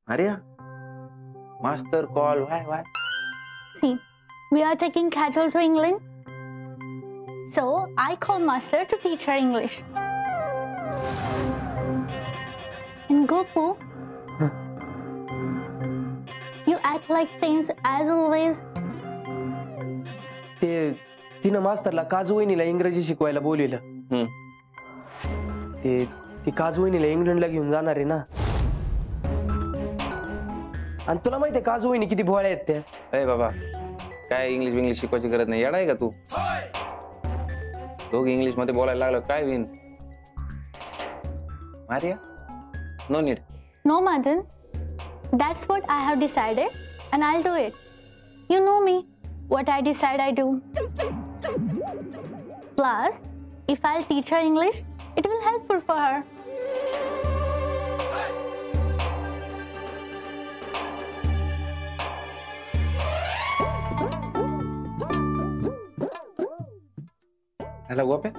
Maria, master call. Why? See, we are taking Kajol to England. So I call master to teach her English. And Gopu, you act like tense as always. ते तिनं मास्तरला काजू वहिनीला इंग्रजी शिकवायला बोलवलं. ती काजू वहिनीला इंग्लंडला घेऊन जाणार आहे ना. आणि तुला माहितीये काजू वहिनी किती भोळ्या आहेत त्या. अरे बाबा, काय इंग्लिश शिकवायची गरज नाही. येडा आहे का तू? दोघ इंग्लिश मध्ये बोलायला लागलो काय विन? Maria, no need. No, Madan. That's what I have decided and I'll do it. You know me. What I decide, I do. Plus, if I'll teach her English, it will be helpful for her. Hello गोप्या,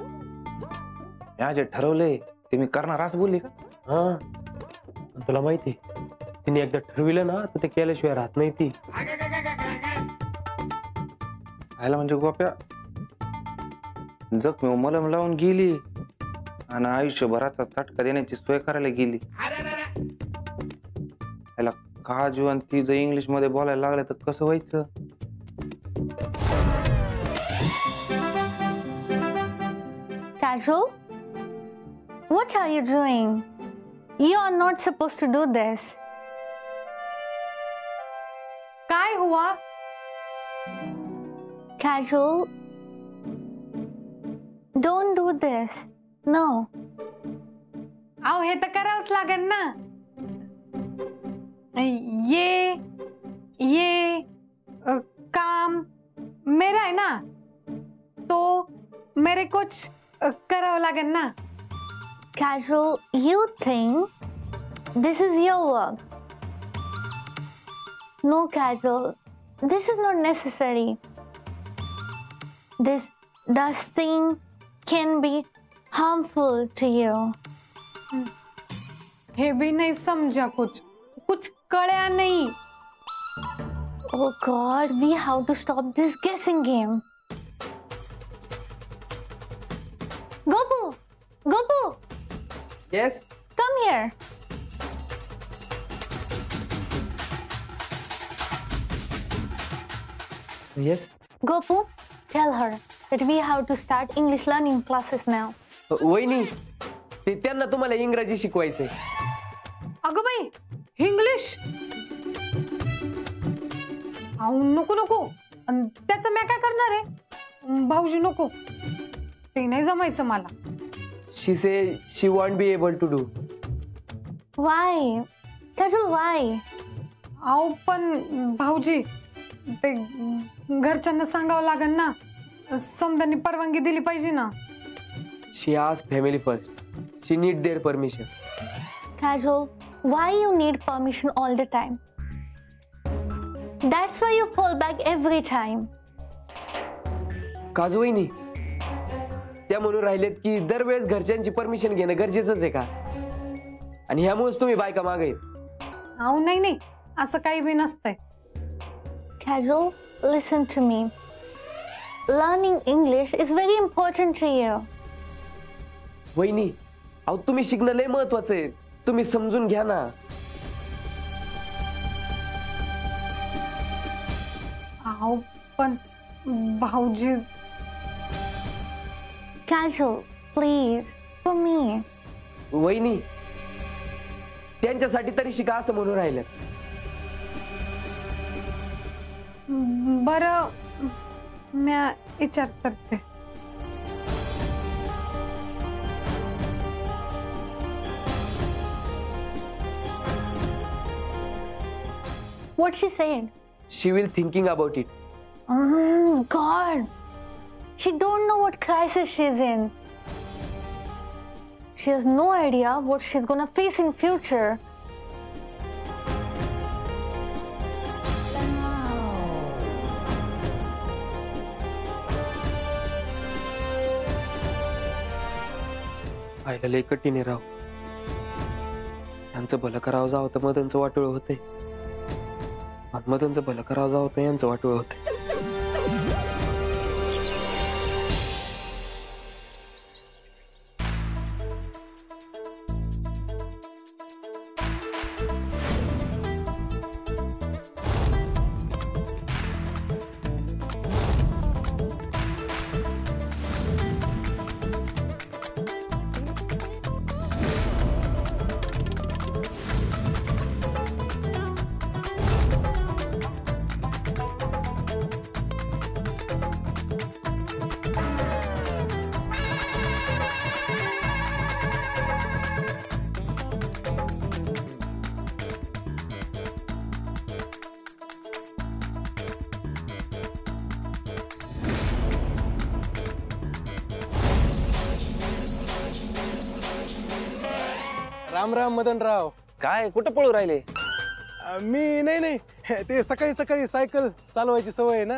या जे ठरवलंय ते मी करणार असं बोलली का? हा, तुला माहिती तिने एकदा ठरविलं ना तर ते केल्याशिवाय राहत नाही ती. आयला म्हणजे गोप्या जखमी मलम लावून गेली आणि आयुष्यभराचा चटका देण्याची सोय करायला गेली. याला काजू आणि ती जर इंग्लिश मध्ये बोलायला लागलं तर कसं व्हायचं? Kajol, what are you doing? You are not supposed to do this. काय हुआ? Kajol, don't do this. No. आओ हे तर करावंच लागेल ना. ये काम मेरा है ना, तो मेरे कुछ करावं लागेल ना. Kajol, you think this is your work. No, Kajol, this is not necessary. This dusting can be harmful to you. हे भी नहीं समझा, कुछ कळ्या नहीं. Oh God, we have to stop this guessing game. Gopu, Yes. come here. Yes. Gopu, tell her that we have to start English learning classes now. वहिनी, ते त्यांना तुम्हाला इंग्रजी शिकवायचंय. अगं बाई, इंग्लिश? अहो नको. आणि त्याचं मी काय करणार आहे? भाऊजी नको, ते नाही जमायचं मला. She said she won't be able to do. Why? Kajol, why? अहो पण भाऊजी, ते घरच्यांना सांगावं लागेल ना. समजांनी परवानगी दिली पाहिजे ना. She asked family first. She need their permission. Kajol, why you need permission all the time? That's why you fall back every time. काजू वहिनी, त्या म्हणून राहिलेत की दरवेळेस घरच्यांची परमिशन घेणं गरजेचंच आहे का? आणि ह्यामुळेच तुम्ही बायका मागे आहेत. अहो नाही, असं काही बी नसतंय. Kajol, listen to me. Learning English is very important to you. वहिनी, अहो तुम्ही शिकणं लय महत्वाचं आहे. तुम्ही समजून घ्या ना. अहो पण भाऊजी. Kajol, please, for me. वहिनी, त्यांच्यासाठी तरी शिका असं म्हणून राहिलं. बरं, म्या विचार करते. What she said? She will thinking about it. God, she don't know what crisis she's in. She has no idea what she's gonna face in future. आईला लय कठीण आहे राव. आणि यांचं भलं करावं जावं तर मदनचं वाटोळ होतंय, आणि मदनचं भलं करावं जावं तर यांचं वाटोळ होतंय. राम राम मदनराव. काय कुठं पळू राहिले? मी नाही ते सकाळी सकाळी सायकल चालवायची सवय आहे ना.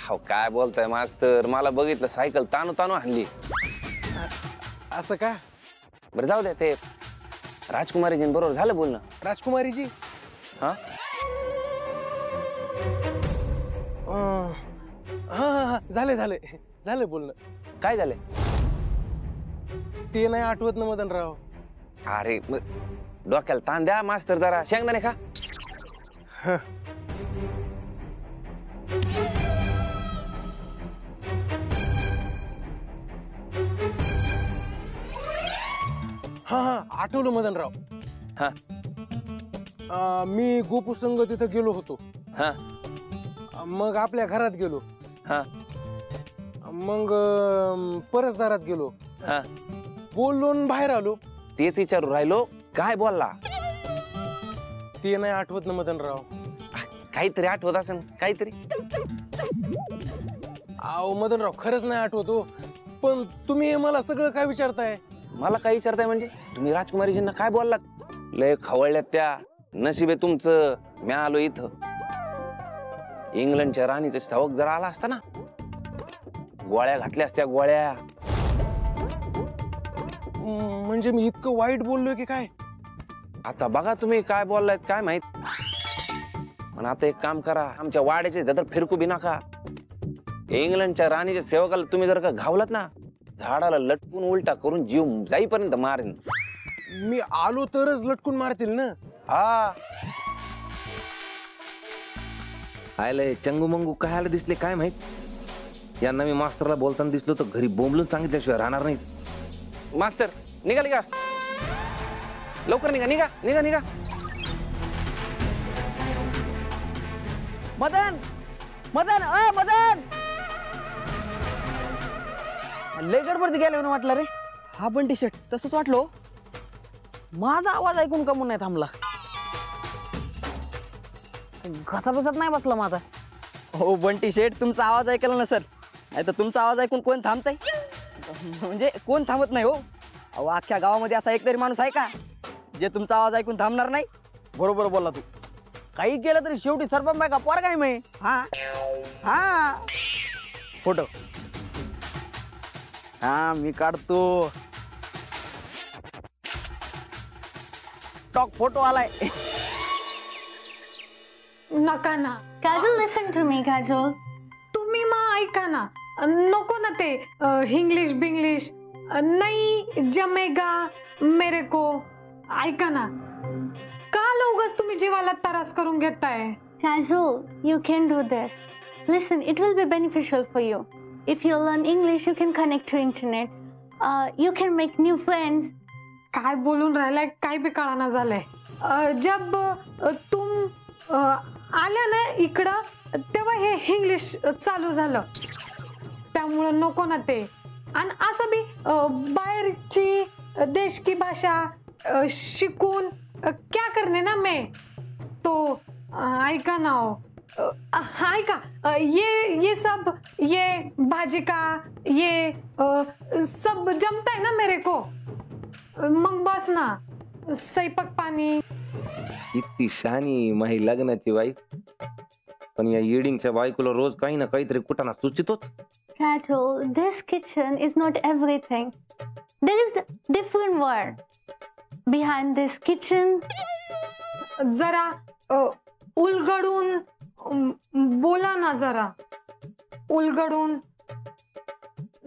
हो काय बोलताय मास्तर, मला बघितलं सायकल ताणू ताणू आणली. असं का? बरं जाऊ द्या, ते राजकुमारीजीं बरोबर झालं बोलणं? राजकुमारीजी? हा हा झाले झाले झाले बोलणं. काय झालंय? ते नाही आठवत ना मदनराव. अरे डोक्याला ताण द्या मास्तर, जरा शेंगदाणे खा. हा आठवलं मदनराव. हा मी गोपू संघ तिथं गेलो होतो. हा मग आपल्या घरात गेलो. हा मग परसदारात गेलो. हा बोललो न बाहेर आलो. तेच विचारू राहिलो, काय बोलला? ते नाही आठवत ना मदनराव. काहीतरी आठवत असेल, काहीतरी. अहो मदनराव खरंच नाही आठवतो. पण तुम्ही मला सगळं काय विचारताय? मला काय विचारताय म्हणजे? तुम्ही राजकुमारीजींना काय बोललात? लय खवळल्यात त्या. नशीब आहे तुमचं, मी आलो इथं. इंग्लंडच्या राणीचं सवक जरा आला असता ना, गोळ्या घातल्या असत्या, गोळ्या. म्हणजे मी इतकं वाईट बोललोय की काय? आता बघा तुम्ही काय बोललायत काय माहित. पण आता एक काम करा, आमच्या वाड्याचे दादर फिरकू बी नका. इंग्लंडच्या राणीच्या सेवकाला तुम्ही जर का घावलात ना, झाडाला लटकून उलटा करून जीव जाईपर्यंत मारेन. मी आलो तरच लटकून मारतील ना? हा आयलंय चंगू मंगू काय आलं दिसले काय माहित. यांना मी मास्तरला बोलताना दिसलो तर घरी बोंबलून सांगितल्याशिवाय राहणार नाही. मास्तर निघा निघा, लवकर निघा निघा निघा निघा. मदन मदन मदन, लय गडबड गेले म्हणून वाटलं रे. हा बंटी शेट तसंच वाटलो. माझा आवाज ऐकून कमून नाही थांबला. घसा बसत नाही बसला माझा. हो बंटी शेठ, तुमचा आवाज ऐकला नसेल, नाही तर तुमचा आवाज ऐकून कोण थांबतंय? म्हणजे कोण थांबत नाही हो. अहो अख्ख्या गावामध्ये असा एक तरी माणूस आहे का जे तुमचा आवाज ऐकून थांबणार नाही? बरोबर बोलला तू. काही केलं तरी शेवटी सरपंच बाय का पोर काय मी. हा हा फोटो हा मी काढतो. टॉक फोटो आलाय. नका ना. Kajal, listen to me, Kajal. तुम्ही मग ऐका ना. नको ना ते इंग्लिश बिंग्लिश. नाही जमेगा मेरे को. ऐका ना, का लोगच तुम्ही जीवाला त्रास करून घेताय? Kajal, you can do this. Listen, it will be beneficial for you. If you learn English, you can connect to internet. You can make new friends. काय बोलून राहिलाय, काय बी कळाना झालंय. जब तुम आल्या ना इकडं, तेव्हा हे इंग्लिश चालू झालं. त्यामुळं नको ना ते. आणि असं बी बाहेरची देश की भाषा शिकून क्या करणे ना मैं तो. ऐका ना हो, ऐका, ये सब ये भाजी का ये सब जमता है ना मेरे को. मग बस ना, स्वयंपाक पाणी. इतकी शानी माही लग्नाची वाईफ, पण या येडिंगच्या बायकोला रोज काही ना काहीतरी कुटाणा सुचितोच. Kajal, this kitchen is not everything. There is a different world. behind this kitchen. जरा उलगडून बोला ना जरा. उलगडून.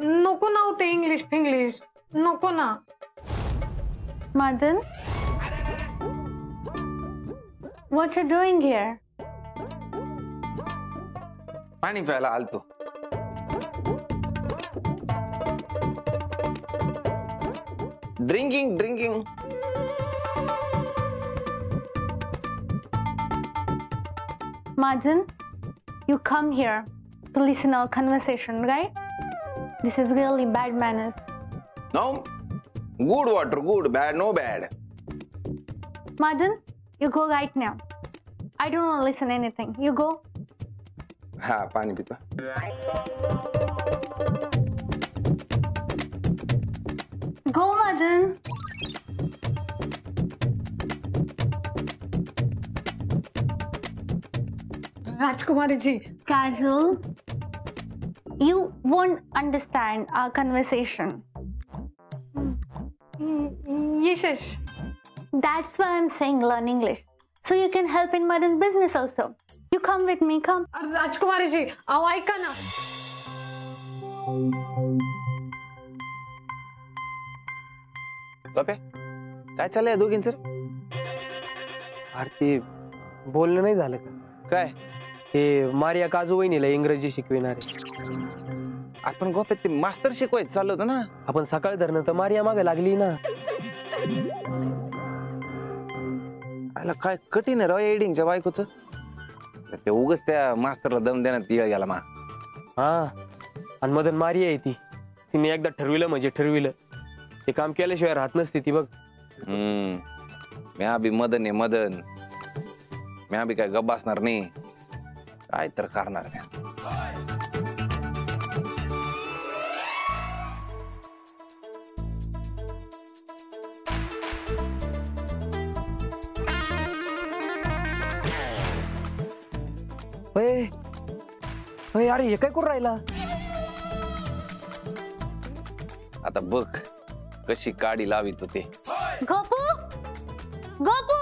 नको ना होते इंग्लिश फिंग्लिश. नको ना. Madan, what you doing here? पाणी प्यायला आलतो. Drinking. Madan, you come here to listen our conversation, right? This is really bad manners. No, good water, good, bad, no bad. Madan, you go right now. I don't want to listen anything. You go. हा पाणी पितो. Go, Madan. Rajkumari G. Kajal, you won't understand our conversation. यशश. That's why I'm saying learn English. So you can help in Madan's business also. You come with me, come. राजकुमारी जी अहो ऐका ना. बापे काय चाललंय दोघींच? आरती बोलणं नाही झालं का? काय ते मारिया काजू वहिनीला इंग्रजी शिकविणार आहे. आपण गोप्यात ते मास्तर शिकवायचं चाललं होतं ना. आपण सकाळी धरणं तर मारिया मागे लागली ना. आला काय कठीण आहे राव एडिंगच्या बायकोच. ते उगच त्या मास्तरला दम देण्यात येळ गेला मा. हा आणि मदन मारिया आहे ती. तिने एकदा ठरविलं म्हणजे ठरविलं. ते काम केल्याशिवाय राहत नसते ती बघ. म्या बी मदन आहे मदन. म्या बी काय गप्प बसणार नाही. काय तर करणार त्या. अरे हे काय करून राहिला? आता बघ कशी काडी लावित होते. Gopu! Gopu!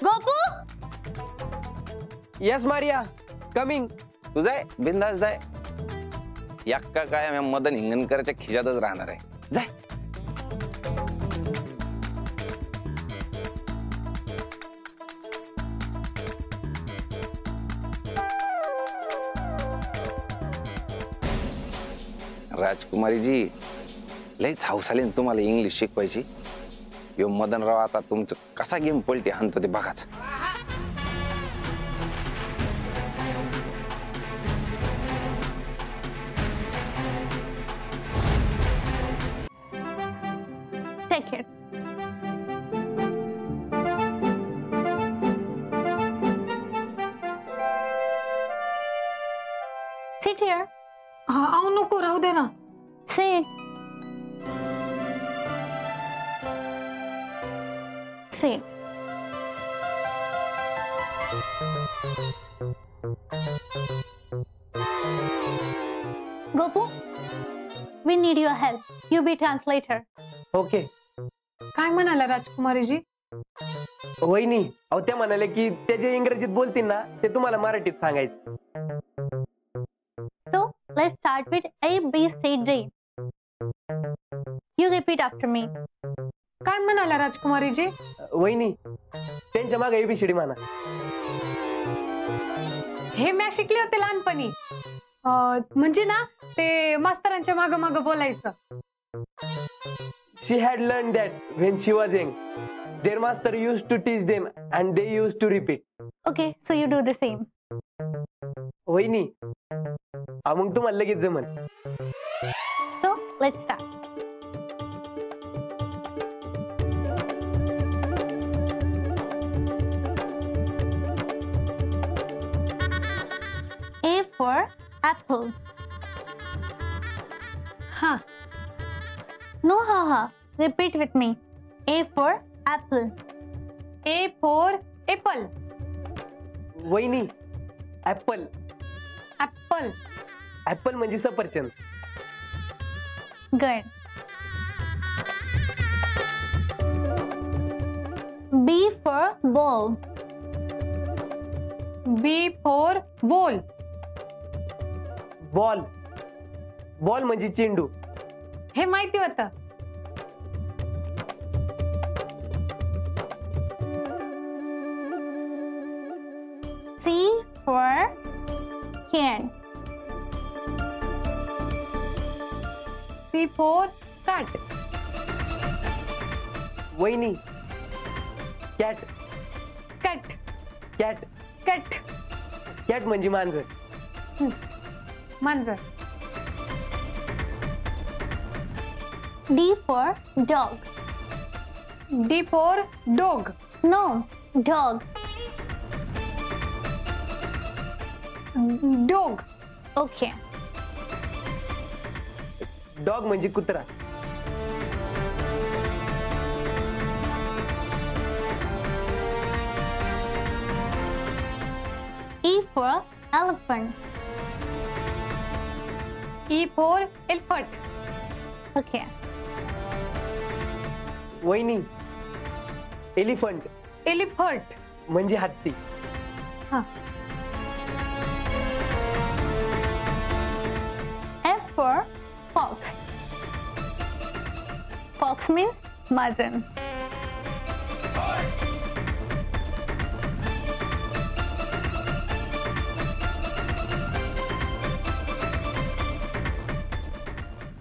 Gopu! Yes Maria coming. तू जाय बिंदास जाय. एक्का काय म्या मदन हिंगणकरच्या खिशातच राहणार आहे. जाय. राजकुमारी जी लयच हाऊस आली ना तुम्हाला इंग्लिश शिकवायची. यो मदनराव आता तुमचं कसा गेम पलटी हाणतो ते बघाच. Take it. Sit here. अहो नको राहू दे ना. Sit. Sit. Gopu, we need your help. You be translator. Okay. काय म्हणाला राजकुमारी जी? वहिनी अहो त्या म्हणाले की ते जे इंग्रजीत बोलतील ना ते तुम्हाला मराठीत सांगायचं. So let's start with A, B, C, D. You repeat after me. काय म्हणाला राजकुमारी जी? वहिनी त्यांच्या मागे एबीसीडी म्हणा. हे मी शिकले होते लहानपणी. म्हणजे ना ते मास्तरांच्या माग माग बोलायचं. She had learned that when she was young. Their master used to teach them and they used to repeat. Okay, so you do the same. वहिनी मग तुम्हाला लगेच जमन. So let's start. A for apple. हा. No ha. Repeat with me. A for apple. A for apple. वहिनी apple. Apple. Apple म्हणजे सफरचंद. Good. for ball. B for ball. Ball. Ball म्हणजे चेंडू. हे माहिती होतं. C for can. C for cat. वहिनी. Cat. Cat. Cat. Cat. Cat म्हणजे मांजर. मांजर. D for dog. D for dog. No, dog. Dog. Okay. Dog म्हणजे कुत्रा. E for elephant. E for elephant. Okay. वहिनी. Elephant Elephant. म्हणजे हत्ती. हा. F for fox. Fox means mutton.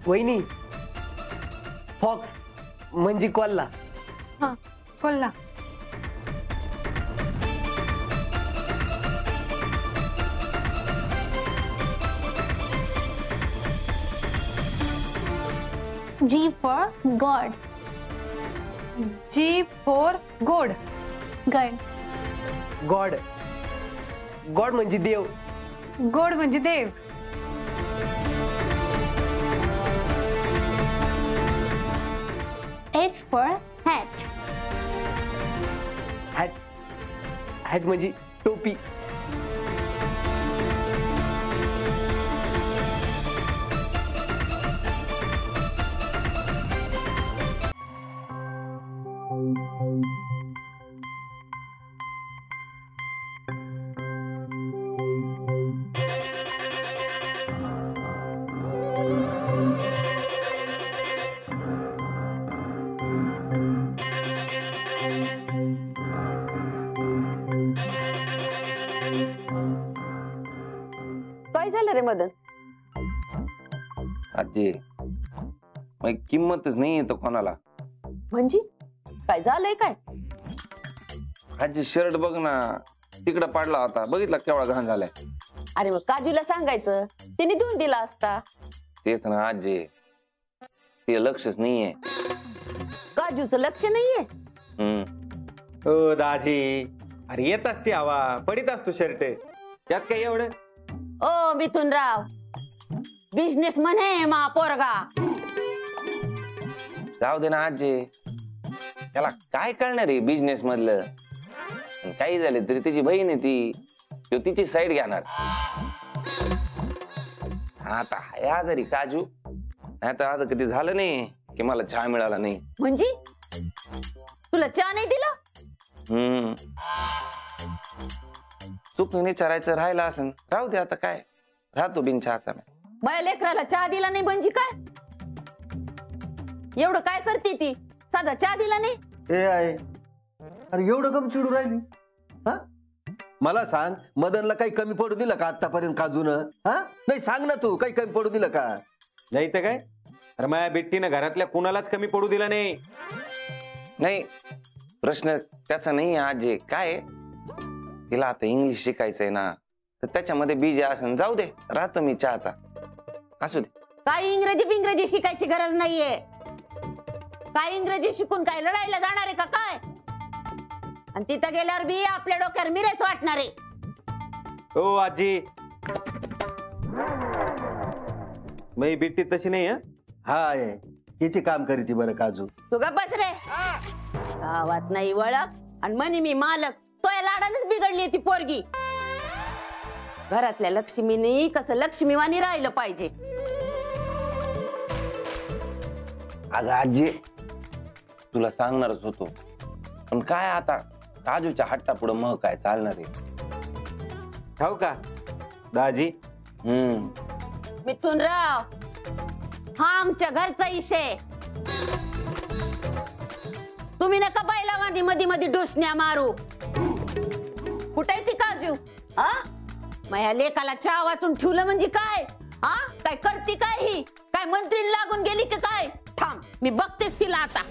वहिनी. फॉक्स म्हणजे कोल्हा. हा. कोल्हा. G for god. G for goad. God. God. God म्हणजे देव. गोड म्हणजे देव. H for hat. Hat. Hat म्हणजे टोपी. काय झालं रे मदन? आजी मग किंमतच नाही येतो कोणाला. म्हणजे काय झालंय काय? आजी शर्ट बघ ना तिकडं पडला होता, बघितला केवढा घाण झालाय. अरे मग काजूला सांगायचं, तिने देऊन दिला असता. तेच ना आजी, ते लक्षच नाहीये. काजूचं लक्ष नाहीये. ओ दाजी, अरे येत असते हवा, पडित असतो शर्ट, त्यात काय एवढं? ओ मिथुनराव, बिझनेस म्हणे मा पोरगा. जाऊ दे ना आजी, त्याला काय कळणार आहे बिझनेस मधलं. काही झालं तरी त्याची बहीण आहे ती, तो तिची साईड घेणार. आता हाय आजारी काजू, आता आता कधी झालं नाही की मला चहा मिळाला नाही. म्हणजे तुला चहा नाही दिला? चुकून विचारायचं राहिलं असं, राहू दे आता, काय राहतो बिन चहाचा. माझ्या लेकराला चहा दिला नाही म्हणजे काय? एवढं काय करते ती, साधा चहा दिला नाही? ए आहे, अरे एवढं कम चिडू राहिली? हा मला सांग, मदनला काही कमी पडू दिलं का आतापर्यंत काजून? हा नाही सांग ना तू, काही कमी पडू दिलं का? नाही तर काय, अरे माझ्या बेटीनं घरातल्या कुणालाच कमी पडू दिला नाही. नाही, प्रश्न त्याचा नाही आजी. काय तिला आता इंग्लिश शिकायचंय ना, तर त्याच्यामध्ये बीज असं, जाऊ दे, राहतो मी चहाचा, असू दे. काय इंग्रजी शिकायची गरज नाहीये. काय इंग्रजी शिकून काय लढायला जाणार आहे का काय? आणि तिथं गेल्यावर बी आपल्या डोक्यावर मिरेच वाटणार आहे. ओ आजी, माझी बेटी तशी नाही. हा आहे, किती काम करीती बरं काजू. तू गप्प बस रे. गावात नाही वळख आणि म्हणे मी मालक, तो या लाडानेच बिघडली ती पोरगी. घरातल्या लक्ष्मीने कसं लक्ष्मीवानी राहिलं पाहिजे. अगं आजी, तुला सांगणारच होतो, पण काय आता काजूच्या हट्टा पुढे मग काय चालणार आहे. हो का दाजी? मिथुनराव, हा आमच्या घरचा विषय. तुम्ही नका बायला मध्ये मध्ये मध्ये डोसण्या मारू. कुठे ती काजू? हा, माझ्या लेकाला चहा वाचून ठेवलं म्हणजे काय? हा, काय करती काय ही? काय मंत्रीला लागून गेली की काय? थांब, मी बघतेच तिला आता.